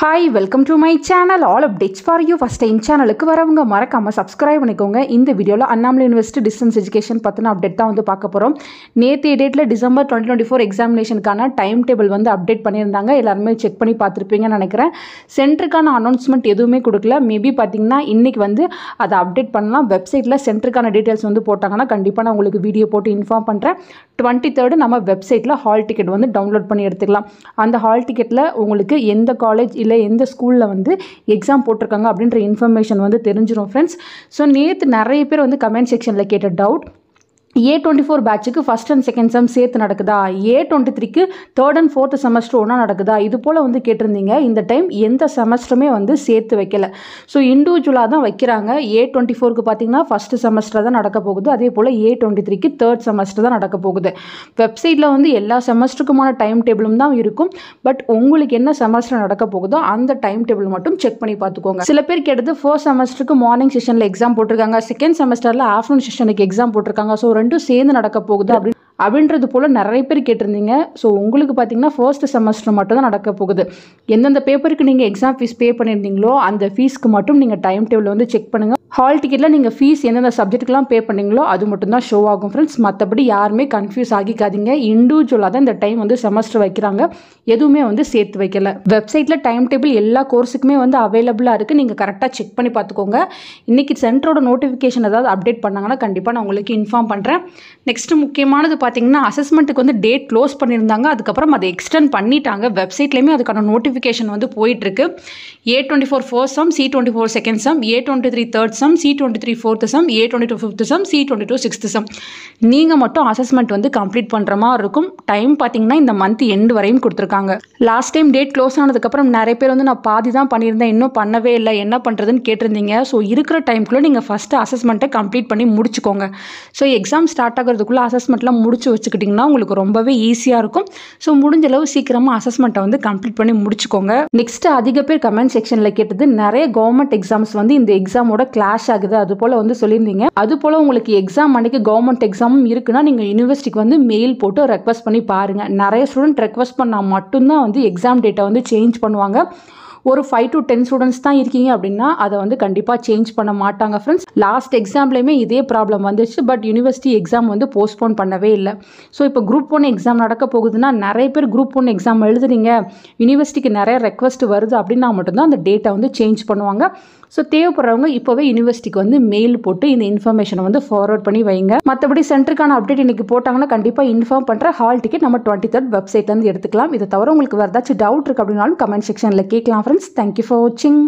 Hi, welcome to my channel. All updates for you. First time சேனலுக்கு வரவங்க மறக்காம subscribe பண்ணிக்கோங்க. இந்த வீடியோல அண்ணாமலை யுனிவர்சிட்டி டிஸ்டன்ஸ் எஜுகேஷன் பத்தின அப்டேட் தான் வந்து பார்க்க போறோம். நேத்து டேட்ல டிசம்பர் 2024 எக்ஸாமினேஷனுக்கான டைம் டேபிள் வந்து அப்டேட் பண்ணியிருந்தாங்க. எல்லாரும் செக் பண்ணி பார்த்திருப்பீங்கன்னு நினைக்கிறேன். சென்டருக்கான அனௌன்ஸ்மெண்ட் எதுவுமே கொடுக்கல. மேபி பாத்தீங்கன்னா இன்னைக்கு வந்து அதை அப்டேட் பண்ணலாம். வெப்சைட்ல சென்டருக்கான டீடைல்ஸ் வந்து போட்டாங்கன்னா கண்டிப்பா நான் உங்களுக்கு வீடியோ போட்டு இன்ஃபார்ம் பண்றேன். 23rd நம்ம வெப்சைட்ல ஹால் டிக்கெட் வந்து டவுன்லோட் பண்ணி எடுத்துக்கலாம். அந்த ஹால் டிக்கெட்ல உங்களுக்கு எந்த காலேஜ் இல்லை எந்த ஸ்கூலில் வந்து எக்ஸாம் போட்டிருக்காங்க அப்படின்ற இன்ஃபர்மேஷன் வந்து தெரிஞ்சிடும் ஃப்ரெண்ட்ஸ். ஸோ நேற்று நிறைய பேர் வந்து கமெண்ட் செக்ஷனில் கேட்ட டவுட், A24 பேட்சுக்கு ஃபஸ்ட் அண்ட் செகண்ட் செம் சேர்த்து நடக்குதா, A23க்கு தேர்ட் அண்ட் ஃபோர்த் செமஸ்டர் ஒன்றா நடக்குதா, இது போல் வந்து கேட்டிருந்தீங்க. இந்த டைம் எந்த செமஸ்டருமே வந்து சேர்த்து வைக்கல. ஸோ இண்டிவிஜுவலாக தான் வைக்கிறாங்க. A24க்கு பார்த்தீங்கன்னா ஃபஸ்ட்டு செமஸ்டர் தான் நடக்க போகுது. அதே போல் A23க்கு தேர்ட் செமஸ்டர் தான் நடக்க போகுது. வெப்சைட்டில் வந்து எல்லா செமஸ்டருக்குமான டைம் டேபிளும் தான் இருக்கும். பட் உங்களுக்கு என்ன செமஸ்டர் நடக்க போகுதோ அந்த டைம் டேபிள் மட்டும் செக் பண்ணி பார்த்துக்கோங்க. சில பேர் கேட்டது ஃபர்ஸ்ட் செமஸ்டருக்கு மார்னிங் செஷனில் எக்ஸாம் போட்டிருக்காங்க, செகண்ட் செமஸ்டரில் ஆஃப்டர்நூன் செஷனுக்கு எக்ஸாம் போட்டிருக்காங்க. ஸோ ரெண்டும் சேர்ந்து நடக்க போகுது அப்படின்றது போல் நிறைய பேர் கேட்டிருந்தீங்க. ஸோ உங்களுக்கு பார்த்தீங்கன்னா ஃபர்ஸ்ட் செமஸ்டர் மட்டும் தான் நடக்க போகுது. எந்தெந்த பேப்பருக்கு நீங்கள் எக்ஸாம் ஃபீஸ் பே பண்ணியிருந்தீங்களோ அந்த ஃபீஸ்க்கு மட்டும் நீங்கள் டைம் டேபிள் வந்து செக் பண்ணுங்கள். ஹால் டிக்கெட்டில் நீங்கள் ஃபீஸ் எந்தெந்த சப்ஜெக்ட்டுக்கெலாம் பே பண்ணீங்களோ அது மட்டும் தான் ஷோ ஆகும் ஃப்ரெண்ட்ஸ். மற்றபடி யாருமே கன்ஃபியூஸ் ஆகிக்காதீங்க. இண்டிவிஜுவலாக தான் இந்த டைம் வந்து செமஸ்டர் வைக்கிறாங்க, எதுவுமே வந்து சேர்த்து வைக்கல. வெப்சைட்டில் டைம் டேபிள் எல்லா கோர்ஸுக்குமே வந்து அவைலபிளாக இருக்குது. நீங்கள் கரெக்டாக செக் பண்ணி பார்த்துக்கோங்க. இன்றைக்கி சென்டரோட நோட்டிஃபிகேஷன் ஏதாவது அப்டேட் பண்ணாங்கன்னா கண்டிப்பாக நான் உங்களுக்கு இன்ஃபார்ம் பண்ணுறேன். நெக்ஸ்ட்டு முக்கியமானது பார்த்தீங்கன்னா அசஸ்மெண்ட்டுக்கு வந்து டேட் க்ளோஸ் பண்ணியிருந்தாங்க, அதுக்கப்புறம் அதை எக்ஸ்டெண்ட் பண்ணிட்டாங்க. வெப்சைட்லேயுமே அதுக்கான நோட்டிஃபிகேஷன் வந்து போயிட்டுருக்கு. A24 first sum, C24 second sum, A23 third sum, C23 fourth some, A22 fifth some, C22 sixth some. நீங்கள் மட்டும் அசஸ்மெண்ட் வந்து கம்ப்ளீட் பண்ணுற மாதிரி இருக்கும். டைம் பார்த்தீங்கன்னா இந்த மந்த் எண்டு வரையும் கொடுத்துருக்காங்க. லாஸ்ட் டைம் டேட் க்ளோஸ் ஆனதுக்கப்புறம் நிறைய பேர் வந்து நான் பாதி தான் பண்ணியிருந்தேன், இன்னும் பண்ணவே இல்லை, என்ன பண்ணுறதுன்னு கேட்டிருந்தீங்க. ஸோ இருக்கிற டைம்குள்ளே நீங்கள் ஃபஸ்ட்டு அசஸ்மெண்ட்டை கம்ப்ளீட் பண்ணி முடிச்சுக்கோங்க. ஸோ எக்ஸாம் ஸ்டார்ட் ஆகிறதுக்குள்ளே அசஸ்மெண்ட்லாம் முடிச்சு வச்சுக்கிட்டிங்கன்னா உங்களுக்கு ரொம்பவே ஈஸியாக இருக்கும். ஸோ முடிஞ்ச அளவு சீக்கிரமாக அசஸ்மெண்ட்டை வந்து கம்ப்ளீட் பண்ணி முடிச்சுக்கோங்க. நெக்ஸ்ட் அதிக பேர் கமெண்ட் செக்ஷனில் கேட்டது, நிறைய கவர்மெண்ட் எக்ஸாம்ஸ் வந்து இந்த எக்ஸாமோட கிளாஷ் ஆகுது அது போல் வந்து சொல்லியிருந்தீங்க. அது போல் உங்களுக்கு எக்ஸாம் அன்றைக்கி கவர்மெண்ட் எக்ஸாமும் இருக்குன்னா நீங்கள் யூனிவர்சிட்டிக்கு வந்து மெயில் போட்டு ரெக்வஸ்ட் பண்ணி பாருங்கள். நிறைய ஸ்டூடெண்ட் ரெக்வஸ்ட் பண்ணால் மட்டும்தான் வந்து எக்ஸாம் டேட்டை வந்து சேஞ்ச் பண்ணுவாங்க. ஒரு 5 to 10 ஸ்டூடெண்ட்ஸ் தான் இருக்கீங்க அப்படின்னா அதை வந்து கண்டிப்பாக சேஞ்ச் பண்ண மாட்டாங்க ஃப்ரெண்ட்ஸ். லாஸ்ட் எக்ஸாம்லேயுமே இதே ப்ராப்ளம் வந்துச்சு. பட் யூனிவர்சிட்டி எக்ஸாம் வந்து போஸ்ட்போன் பண்ணவே இல்லை. ஸோ இப்போ குரூப் 1 எக்ஸாம் நடக்க போகுதுன்னா நிறைய பேர் குரூப் 1 எக்ஸாம் எழுதுறீங்க, யூனிவர்சிட்டிக்கு நிறைய ரெக்வஸ்ட் வருது அப்படின்னா மட்டும்தான் அந்த டேட்டை வந்து சேஞ்ச் பண்ணுவாங்க. ஸோ தேவைப்படுறவங்க இப்போவே யூனிவர்சிட்டிக்கு வந்து மெயில் போட்டு இந்த இன்ஃபர்மேஷனை வந்து ஃபார்வர்ட் பண்ணி வைங்க. மற்றபடி சென்டருக்கான அப்டேட் இன்னைக்கு போட்டாங்கன்னா கண்டிப்பாக இன்ஃபார்ம் பண்ணுற. ஹால் டிக்கெட் நம்ம 23rd வெப்சைட்லேருந்து எடுத்துக்கலாம். இதை தவிர உங்களுக்கு வேறு ஏதாச்சும் டவுட் இருக்குது அப்படின்னாலும் கமெண்ட் செக்ஷனில் கேட்கலாம் ஃப்ரெண்ட்ஸ். தேங்க்யூ ஃபார் வாட்சிங்.